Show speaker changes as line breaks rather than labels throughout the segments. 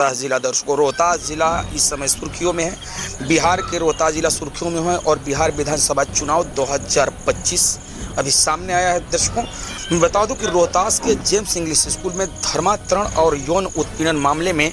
जिला दर्शकों, रोहतास जिला इस समय सुर्खियों में है। बिहार के रोहतास जिला सुर्खियों में है और बिहार विधानसभा चुनाव 2025 अभी सामने आया है। दर्शकों, मैं बता दूं कि रोहतास के जेम्स इंग्लिश स्कूल में धर्मांतरण और यौन उत्पीड़न मामले में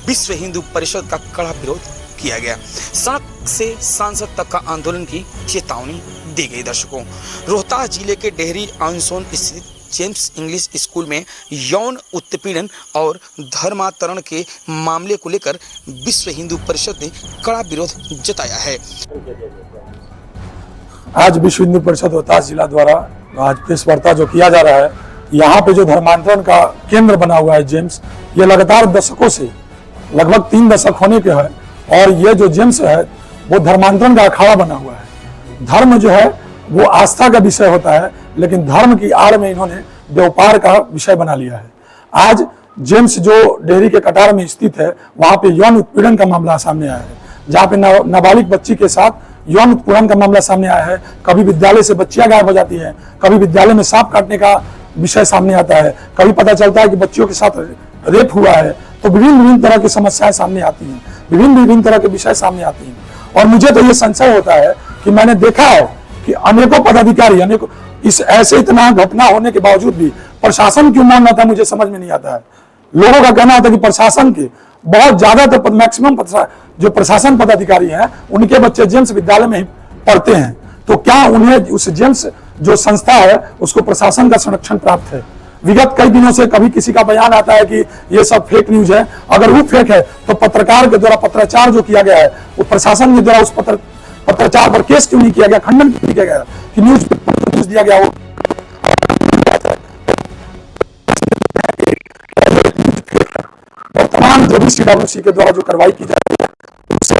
विश्व हिंदू परिषद का कड़ा विरोध किया गया। सड़क से सांसद तक का आंदोलन की चेतावनी दी गई। दर्शकों, रोहतास जिले के डेहरी आंसोन स्थित जेम्स इंग्लिश स्कूल में यौन उत्पीड़न और धर्मांतरण के मामले को लेकर विश्व हिंदू परिषद ने कड़ा विरोध जताया है।
आज विश्व हिंदू परिषद रोहतास जिला द्वारा आज प्रेस वार्ता जो किया जा रहा है, यहाँ पे जो धर्मांतरण का केंद्र बना हुआ है जेम्स, ये लगातार दशकों से लगभग 3 दशक होने के है और ये जो जेम्स है वो धर्मांतरण का अखाड़ा बना हुआ है। धर्म जो है वो आस्था का विषय होता है, लेकिन धर्म की आड़ में इन्होंने व्यापार का विषय बना लिया है। आज जेम्स जो डेहरी के कटार में स्थित है, वहां पे यौन उत्पीड़न का मामला सामने आया है, जहाँ पे नाबालिग बच्ची के साथ यौन उत्पीड़न का मामला सामने आया है। कभी विद्यालय से बच्चियां गायब हो जाती है, कभी विद्यालय में सांप काटने का विषय सामने आता है, कभी पता चलता है कि बच्चियों के साथ रेप हुआ है। तो विभिन्न तरह की समस्याएं सामने आती हैं, विभिन्न तरह के विषय सामने आते हैं। और मुझे तो ये संशय होता है कि मैंने देखा है कि अनेकों पदाधिकारी अनेकों इस ऐसे इतना घटना होने के बावजूद भी प्रशासन क्यों मान रहा था, मुझे समझ में नहीं आता है। लोगों का कहना होता है कि प्रशासन के बहुत ज्यादातर मैक्सिमम जो प्रशासन पदाधिकारी हैं उनके बच्चे जेम्स विद्यालय में ही पढ़ते हैं। तो क्या उन्हें उस जेम्स जो संस्था है उसको प्रशासन का संरक्षण प्राप्त है? विगत कई दिनों से कभी किसी का बयान आता है कि ये सब फेक न्यूज है। अगर वो फेक है तो पत्रकार के द्वारा पत्राचार जो किया गया है वो प्रशासन के द्वारा उस पत्राचार पर केस क्यों नहीं किया गया, खंडन क्यों किया गया कि न्यूज दिया गया वो तमाम जो भी CWC के द्वारा जो कार्रवाई की जाती है उससे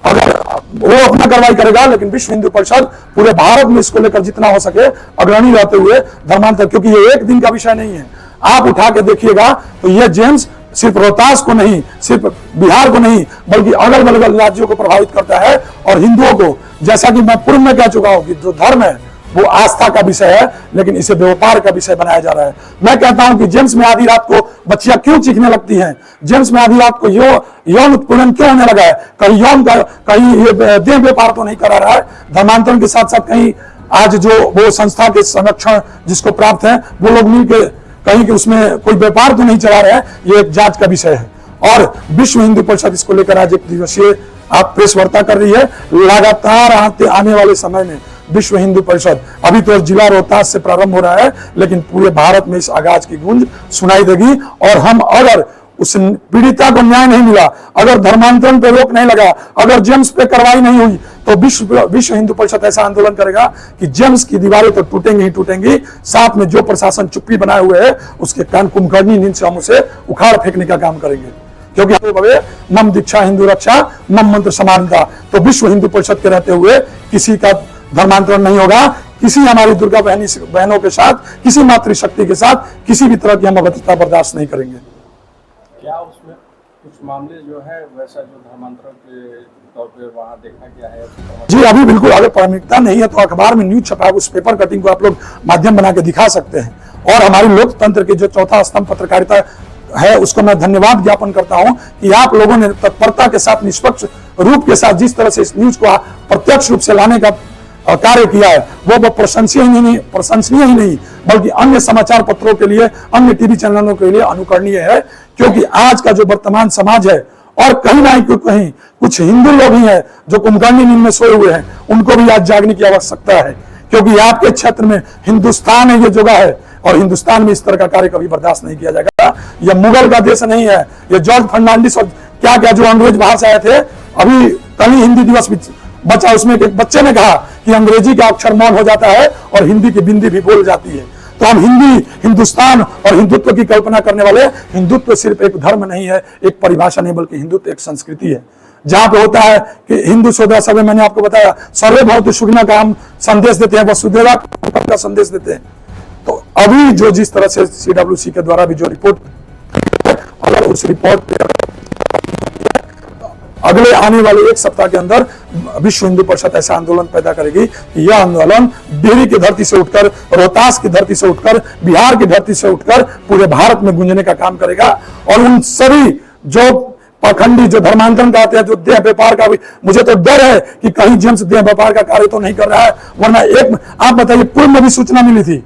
अगर वो अपना कार्रवाई करेगा, लेकिन विश्व हिंदू परिषद पूरे भारत में इसको लेकर जितना हो सके अग्रणी रहते हुए धर्मांतर, क्योंकि ये एक दिन का विषय नहीं है। आप उठा के देखिएगा तो ये जेम्स सिर्फ रोहतास को नहीं, सिर्फ बिहार को नहीं, बल्कि अगल बगल राज्यों को प्रभावित करता है और हिंदुओं को, जैसा कि मैं पूर्व में कह चुका हूं कि जो धर्म है वो आस्था का विषय है, लेकिन इसे व्यापार का विषय बनाया जा रहा है। मैं कहता हूं कि जेम्स में आधी रात को बच्चियां क्यों चीखने लगती हैं, जेम्स में आधी रात को यौन उत्पीड़न क्यों होने लगा है? कहीं देह व्यापार तो नहीं करा रहा है धर्मांतरण के साथ साथ? कहीं आज जो वो संस्था के संरक्षण जिसको प्राप्त है वो लोग मिलकर कहीं कि उसमें कोई व्यापार तो नहीं चला रहा है? ये एक जांच का विषय है। और विश्व हिंदू परिषद इसको लेकर आज 1 दिवसीय आप प्रेस वार्ता कर रही है। लगातार आने वाले समय में विश्व हिंदू परिषद, अभी तो जिला रोहतास से प्रारंभ हो रहा है, लेकिन पूरे भारत में इस आगाज की गूंज सुनाई देगी। और हम अगर उस पीड़िता को न्याय नहीं मिला, अगर धर्मांतरण पे रोक नहीं लगा, अगर जेम्स पे कार्रवाई नहीं हुई, तो विश्व हिंदू परिषद ऐसा आंदोलन करेगा कि जेम्स की दीवारें तो टूटेंगी ही टूटेंगी, साथ में जो प्रशासन चुप्पी बनाए हुए है उसके कान कुंभकर्णी नींद से हम उसे उखाड़ फेंकने का काम करेंगे। क्योंकि मम दीक्षा हिंदू रक्षा, मम मंत्र समानता। तो विश्व हिंदू परिषद के रहते हुए किसी का धर्मांतरण नहीं होगा, किसी हमारी दुर्गा बहनों के साथ, किसी मातृशक्ति के साथ किसी भी तरह की हम अभद्रता बर्दाश्त नहीं करेंगे।
क्या उसमें कुछ मामले जो है वैसा जो धर्मांतरण के तौर पे वहाँ देखा गया है?
जी अभी बिल्कुल, अगर प्राथमिकता नहीं है तो अखबार में न्यूज छपा, उस पेपर कटिंग को आप लोग माध्यम बना के दिखा सकते हैं। और हमारी लोकतंत्र के जो चौथा स्तंभ पत्रकारिता है उसको मैं धन्यवाद ज्ञापन करता हूं कि आप लोगों ने तत्परता के साथ, निष्पक्ष रूप के साथ जिस तरह से इस न्यूज को प्रत्यक्ष रूप से लाने का कार्य किया है वो प्रशंसनीय ही नहीं बल्कि अन्य समाचार पत्रों के लिए, अन्य टीवी चैनलों के लिए अनुकरणीय है। क्योंकि आज का जो वर्तमान समाज है, और कहीं ना कहीं कुछ हिंदू लोग ही हैं जो कुंभकर्णी नींद में सोए हुए हैं, उनको भी आज जागने की आवश्यकता है। क्योंकि आपके क्षेत्र में हिंदुस्तान है ये जगह है, और हिंदुस्तान में इस तरह का कार्य कभी बर्दाश्त नहीं किया जाएगा। यह मुगल का देश नहीं है, ये जॉर्ज फर्नांडिस और क्या क्या जो अंग्रेज बाहर से आए थे। अभी कल ही हिंदी दिवस बचा, उसमें एक बच्चे ने कहा कि अंग्रेजी का अक्षर मौन हो जाता है और हिंदी की बिंदी भी बोल जाती है। तो हम हिंदुस्तान और हिंदुत्व की कल्पना करने वाले, हिंदुत्व सिर्फ एक धर्म नहीं है, एक परिभाषा नहीं, बल्कि हिंदुत्व एक संस्कृति है। जहां पे होता है कि हिंदू सोदरा सर्वे, मैंने आपको बताया, सर्वे भवतु सुखिनः का हम संदेश देते हैं, वसुधैव कुटुंबकम का संदेश देते हैं। तो अभी जो जिस तरह से CWC के द्वारा भी जो रिपोर्ट, अगर उस रिपोर्ट अगले आने वाले 1 सप्ताह के अंदर विश्व हिंदू परिषद ऐसा आंदोलन पैदा करेगी कि यह आंदोलन डेहरी की धरती से उठकर, रोहतास की धरती से उठकर, बिहार की धरती से उठकर पूरे भारत में गूंजने का काम करेगा। और उन सभी जो पाखंडी जो धर्मांतरण कहते हैं, जो देह व्यापार का भी, मुझे तो डर है कि कहीं जेम्स देह व्यापार का कार्य तो नहीं कर रहा है। वरना एक आप बताइए, पूर्व में भी सूचना मिली थी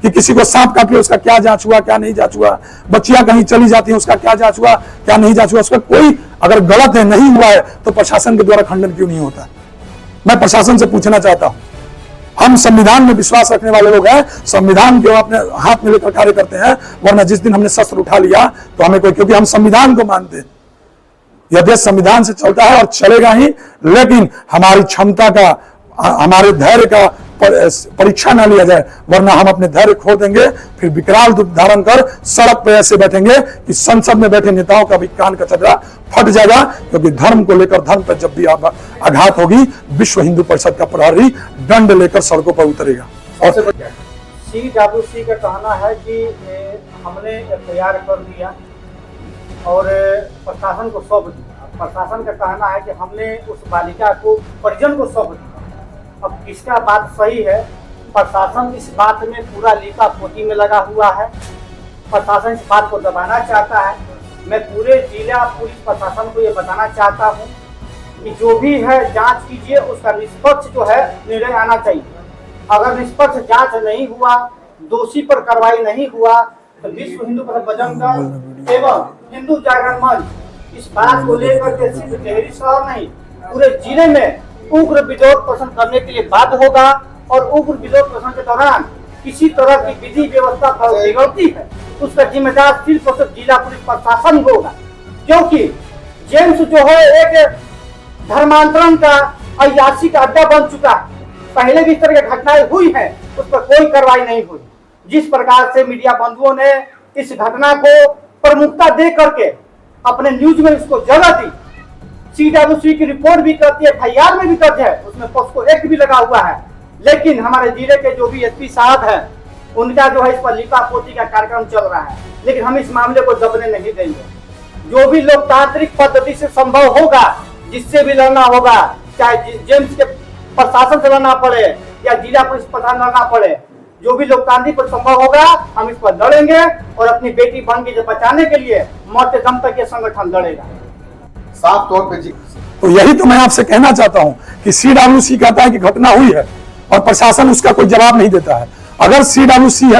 कि किसी को सांप काट लिया, उसका क्या जांच हुआ, क्या नहीं जांच हुआ, बच्चियां कहीं चली जाती हैं, उसका क्या जांच हुआ, क्या नहीं जांच हुआ, उसका कोई अगर गलत है, नहीं हुआ है, तो प्रशासन के द्वारा खंडन क्यों नहीं होता? मैं प्रशासन से पूछना चाहता हूं। हम संविधान में विश्वास रखने वाले लोग हैं, संविधान को अपने हाथ में लेकर कार्य करते हैं। वरना जिस दिन हमने शस्त्र उठा लिया तो हमें कोई, क्योंकि हम संविधान को मानते हैं, यह देश संविधान से चलता है और चलेगा ही, लेकिन हमारी क्षमता का, हमारे धैर्य का परीक्षा ना लिया जाए, वरना हम अपने धैर्य खो देंगे, फिर विकराल रूप धारण कर सड़क पर ऐसे बैठेंगे कि संसद में बैठे नेताओं का भी कान का चदरा फट जाएगा। क्योंकि धर्म को लेकर, धर्म पर जब भी आघात होगी, विश्व हिंदू परिषद का प्रहरी दंड लेकर सड़कों पर उतरेगा। और
CWC का कहना है कि हमने FIR कर दिया और प्रशासन को सौंप दिया। प्रशासन का कहना है कि हमने उस बालिका को परिजन को सौंप दिया। अब किसका बात सही है? प्रशासन इस बात में पूरा लीपा पोती में लगा हुआ है। प्रशासन इस बात को दबाना चाहता है। मैं पूरे जिला पुलिस प्रशासन को ये बताना चाहता हूँ कि जो भी है जांच कीजिए, उसका निष्पक्ष जो है निर्णय आना चाहिए। अगर निष्पक्ष जांच नहीं हुआ, दोषी पर कार्रवाई नहीं हुआ, तो विश्व हिंदू परिषद बजरंग दल एवं हिंदू जागरण मंच इस बात को लेकर के सिर्फ डेहरी शहर नहीं, पूरे जिले में उग्र विरोध प्रदर्शन करने के लिए बाध्य होगा। और उग्र विरोध प्रदर्शन के दौरान किसी तरह की विधि व्यवस्था बिगड़ती है, उसका जिम्मेदार सिर्फ और सिर्फ जिला पुलिस प्रशासन होगा। क्योंकि जेम्स जो है एक धर्मांतरण का अयासी का अड्डा बन चुका है। पहले भी इस तरह की घटनाएं हुई है, उस पर कोई कार्रवाई नहीं हुई। जिस प्रकार से मीडिया बंधुओं ने इस घटना को प्रमुखता दे करके अपने न्यूज में इसको जगह दी, CWC की रिपोर्ट भी करती है, FIR में भी दर्ज है, उसमें पॉस्को एक्ट भी लगा हुआ है। लेकिन हमारे जिले के जो भी SP साहब हैं, उनका जो है इस पर लिपा पोती का कार्यक्रम चल रहा है। लेकिन हम इस मामले को दबने नहीं देंगे। जो भी लोकतांत्रिक पद्धति से संभव होगा, जिससे भी लड़ना होगा, चाहे जेम्स के प्रशासन से लड़ना पड़े या जिला पुलिस प्रधान लड़ना पड़े, जो भी लोकतांत्रिक पर संभव होगा, हम इस पर लड़ेंगे और अपनी बेटी बहन के बचाने के लिए मरते दम तक ये संगठन लड़ेगा।
साफ तौर पे जी।
तो यही तो मैं आपसे कहना चाहता हूं कि CWC कहता है कि घटना हुई है और प्रशासन उसका कोई जवाब नहीं देता है। अगर CWC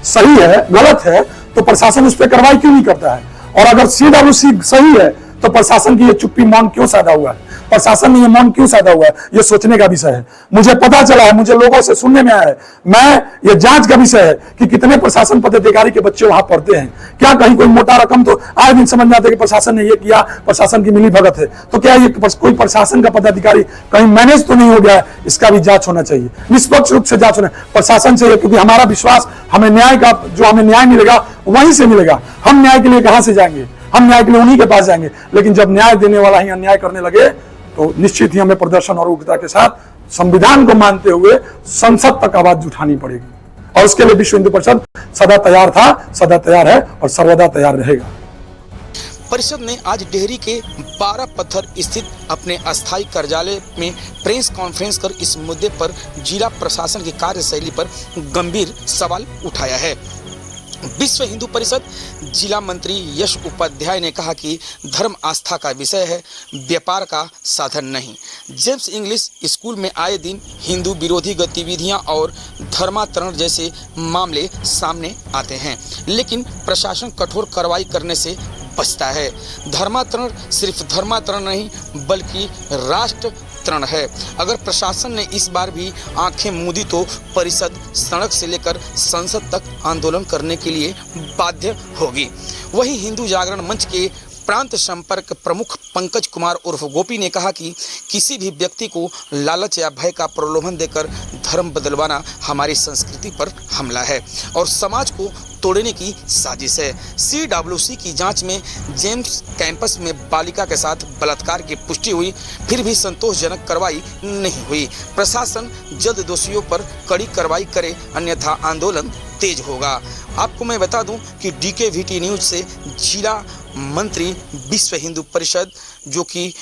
सही है, गलत है, तो प्रशासन उस पर कार्रवाई क्यों नहीं करता है? और अगर CWC सही है, तो प्रशासन की ये चुप्पी मौन क्यों साधा हुआ है? प्रशासन ने ये मौन क्यों साधा हुआ है? ये सोचने का विषय है। मुझे पता चला है, मुझे लोगों से सुनने में आया है, मैं ये जांच का विषय है कि कितने प्रशासन पदाधिकारी के बच्चे वहां पढ़ते हैं। क्या कहीं कोई मोटा रकम, तो आए दिन समझ में आता है कि प्रशासन ने ये किया, प्रशासन की मिली भगत है। तो क्या ये कोई प्रशासन का पदाधिकारी कहीं मैनेज तो नहीं हो गया है? इसका भी जांच होना चाहिए, निष्पक्ष रूप से जांच होना प्रशासन से, क्योंकि हमारा विश्वास, हमें न्याय का, जो हमें न्याय मिलेगा वहीं से मिलेगा। हम न्याय के लिए कहां से जाएंगे? हम न्याय के लिए उन्हीं के पास जाएंगे। लेकिन जब न्याय देने वाला ही अन्याय करने लगे, तो निश्चित ही हमें प्रदर्शन और उग्रता के साथ संविधान को मानते हुए संसद तक आवाज उठानी पड़ेगी। और उसके लिए विश्व हिंदू परिषद सदा तैयार था, सदा तैयार है और सर्वदा तैयार रहेगा।
परिषद ने आज डेहरी के 12 पत्थर स्थित अपने अस्थायी कार्यालय में प्रेस कॉन्फ्रेंस कर इस मुद्दे पर जिला प्रशासन की कार्यशैली पर गंभीर सवाल उठाया है। विश्व हिंदू परिषद जिला मंत्री यश उपाध्याय ने कहा कि धर्म आस्था का विषय है, व्यापार का साधन नहीं। जेम्स इंग्लिश स्कूल में आए दिन हिंदू विरोधी गतिविधियां और धर्मांतरण जैसे मामले सामने आते हैं, लेकिन प्रशासन कठोर कार्रवाई करने से बचता है। धर्मांतरण सिर्फ धर्मांतरण नहीं बल्कि राष्ट्रतरण है। अगर प्रशासन ने इस बार भी आंखें मूंदी तो परिषद सड़क से लेकर संसद तक आंदोलन करने के लिए बाध्य होगी। वहीं हिंदू जागरण मंच के प्रांत संपर्क प्रमुख पंकज कुमार उर्फ गोपी ने कहा कि किसी भी व्यक्ति को लालच या भय का प्रलोभन देकर धर्म बदलवाना हमारी संस्कृति पर हमला है और समाज को तोड़ने की साजिश है। CWC की जांच में जेम्स कैंपस में बालिका के साथ बलात्कार की पुष्टि हुई, फिर भी संतोषजनक कार्रवाई नहीं हुई। प्रशासन जल्द दोषियों पर कड़ी कार्रवाई करे, अन्यथा आंदोलन तेज होगा। आपको मैं बता दूं कि DKVT न्यूज से जिला मंत्री विश्व हिंदू परिषद जो कि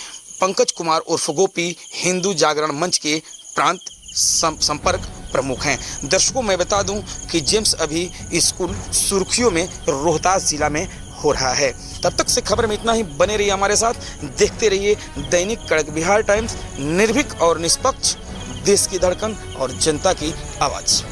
पंकज कुमार उर्फ गोपी हिंदू जागरण मंच के प्रांत संपर्क प्रमुख हैं। दर्शकों मैं बता दूं कि जेम्स अभी स्कूल सुर्खियों में रोहतास जिला में हो रहा है। तब तक से खबर में इतना ही, बने रहिए हमारे साथ, देखते रहिए दैनिक कड़क बिहार टाइम्स, निर्भीक और निष्पक्ष, देश की धड़कन और जनता की आवाज़।